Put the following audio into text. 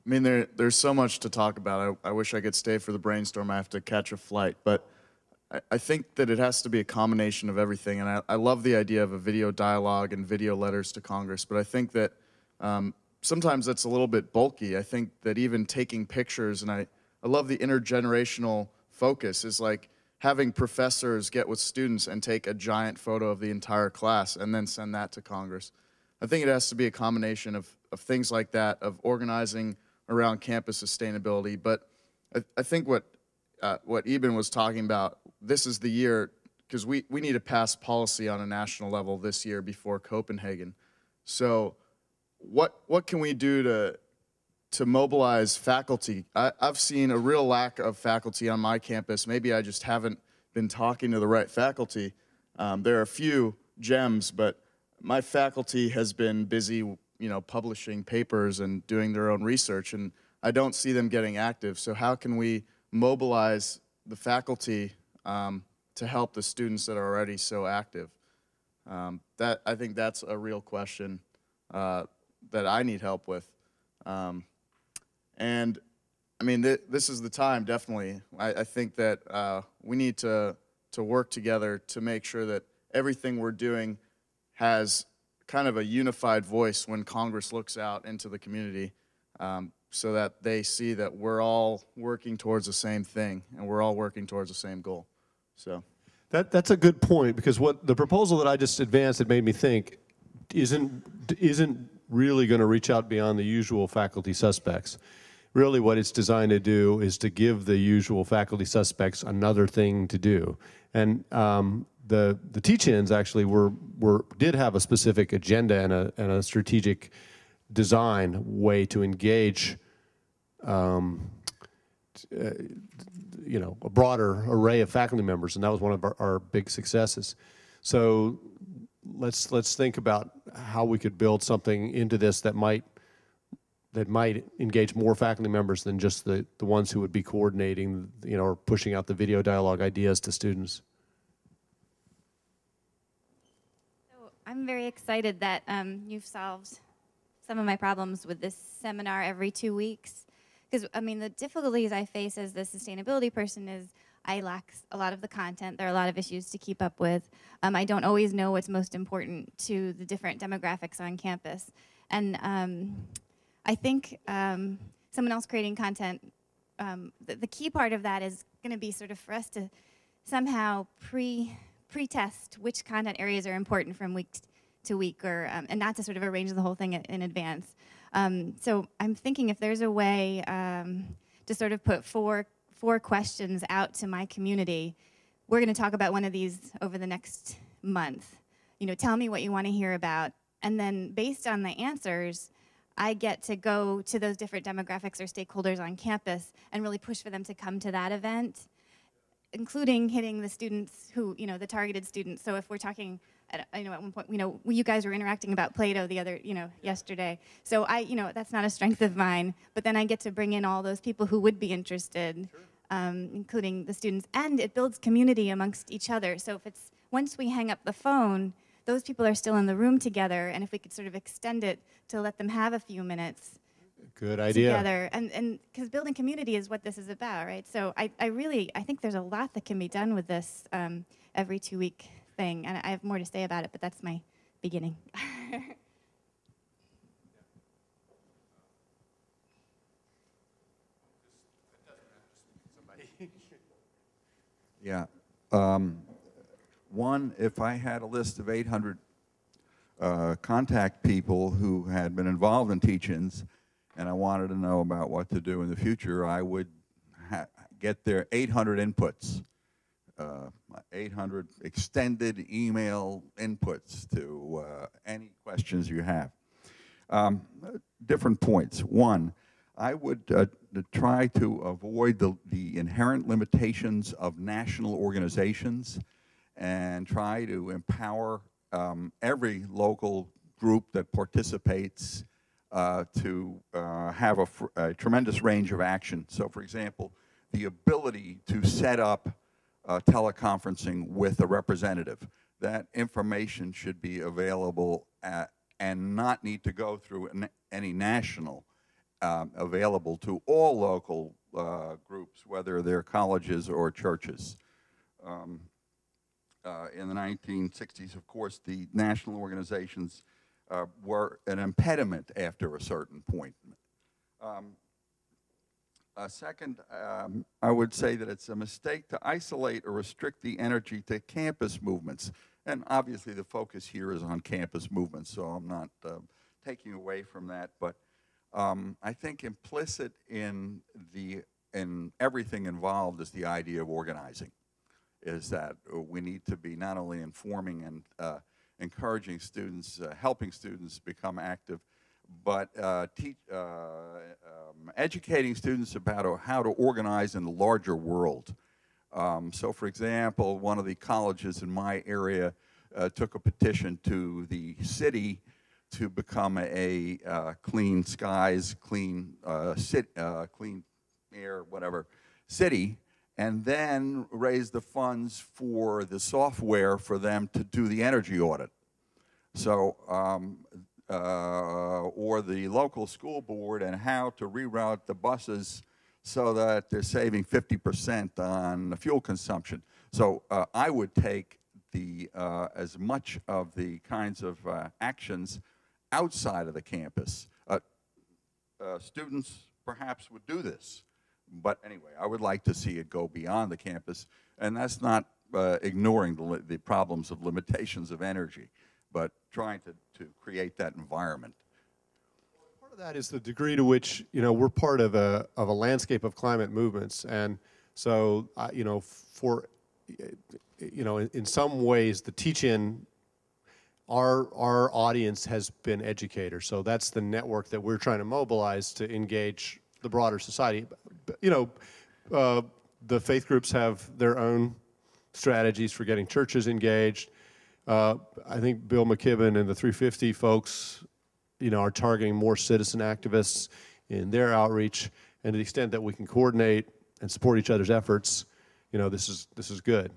I mean, there's so much to talk about. I wish I could stay for the brainstorm. I have to catch a flight. But I think that it has to be a combination of everything. And I love the idea of a video dialogue and video letters to Congress. But I think that sometimes that's a little bit bulky. I think that even taking pictures, and I love the intergenerational focus, is like having professors get with students and take a giant photo of the entire class and then send that to Congress. I think it has to be a combination of things like that, of organizing around campus sustainability. But I think what Eban was talking about, this is the year, because we need to pass policy on a national level this year before Copenhagen. So what can we do to mobilize faculty? I've seen a real lack of faculty on my campus. Maybe I just haven't been talking to the right faculty. There are a few gems, but my faculty has been busy, publishing papers and doing their own research, and I don't see them getting active. So how can we mobilize the faculty to help the students that are already so active? I think that's a real question that I need help with. And I mean, this is the time, definitely. I think that we need to work together to make sure that everything we're doing has kind of a unified voice when Congress looks out into the community, so that they see that we're all working towards the same thing and we're all working towards the same goal. So that's a good point, because what the proposal that I just advanced, it made me think, isn't really going to reach out beyond the usual faculty suspects. Really what it's designed to do is to give the usual faculty suspects another thing to do. And the teach-ins actually did have a specific agenda and a strategic design way to engage a broader array of faculty members, and that was one of our big successes. So let's think about how we could build something into this that might engage more faculty members than just the ones who would be coordinating, or pushing out the video dialogue ideas to students. So I'm very excited that you've solved some of my problems with this seminar every 2 weeks. Because, I mean, the difficulties I face as the sustainability person is I lack a lot of the content. There are a lot of issues to keep up with. I don't always know what's most important to the different demographics on campus. And I think someone else creating content, the key part of that is going to be sort of for us to somehow pre-test which content areas are important from week to week, or and not to sort of arrange the whole thing in advance. So I'm thinking if there's a way to sort of put four questions out to my community. We're going to talk about one of these over the next month. Tell me what you want to hear about, and then based on the answers, I get to go to those different demographics or stakeholders on campus and really push for them to come to that event, including hitting the students who, the targeted students. So if we're talking, at one point, you guys were interacting about Plato the other, yesterday. So that's not a strength of mine, but then I get to bring in all those people who would be interested, sure. Including the students, and it builds community amongst each other. So if it's, once we hang up the phone, those people are still in the room together, and if we could sort of extend it to let them have a few minutes Good idea. together, and because building community is what this is about, right? So I think there's a lot that can be done with this every 2 week thing, and I have more to say about it, but that's my beginning. Yeah. One, if I had a list of 800 contact people who had been involved in teach-ins, and I wanted to know about what to do in the future, I would get their 800 inputs, 800 extended email inputs to any questions you have. Different points. One, I would try to avoid the inherent limitations of national organizations and try to empower every local group that participates to have a tremendous range of action. So, for example, the ability to set up teleconferencing with a representative. That information should be available and not need to go through any national available to all local groups, whether they're colleges or churches. In the 1960s, of course, the national organizations were an impediment after a certain point. Second, I would say that it's a mistake to isolate or restrict the energy to campus movements. And obviously the focus here is on campus movements, so I'm not taking away from that. But I think implicit in everything involved is the idea of organizing, is that we need to be not only informing and encouraging students, helping students become active, but educating students about how to organize in the larger world. So for example, one of the colleges in my area took a petition to the city to become a clean skies, clean air, whatever, city, and then raised the funds for the software for them to do the energy audit. So, or the local school board and how to reroute the buses so that they're saving 50% on the fuel consumption. So I would take as much of the kinds of actions outside of the campus. Students perhaps would do this, but anyway, I would like to see it go beyond the campus, and that's not ignoring the problems of limitations of energy, but trying to create that environment. Part of that is the degree to which, you know, we're part of a landscape of climate movements, and so you know, in some ways the teach-in, our audience has been educators, so that's the network that we're trying to mobilize to engage the broader society. You know, the faith groups have their own strategies for getting churches engaged. I think Bill McKibben and the 350 folks, you know, are targeting more citizen activists in their outreach, and to the extent that we can coordinate and support each other's efforts, you know, this is good.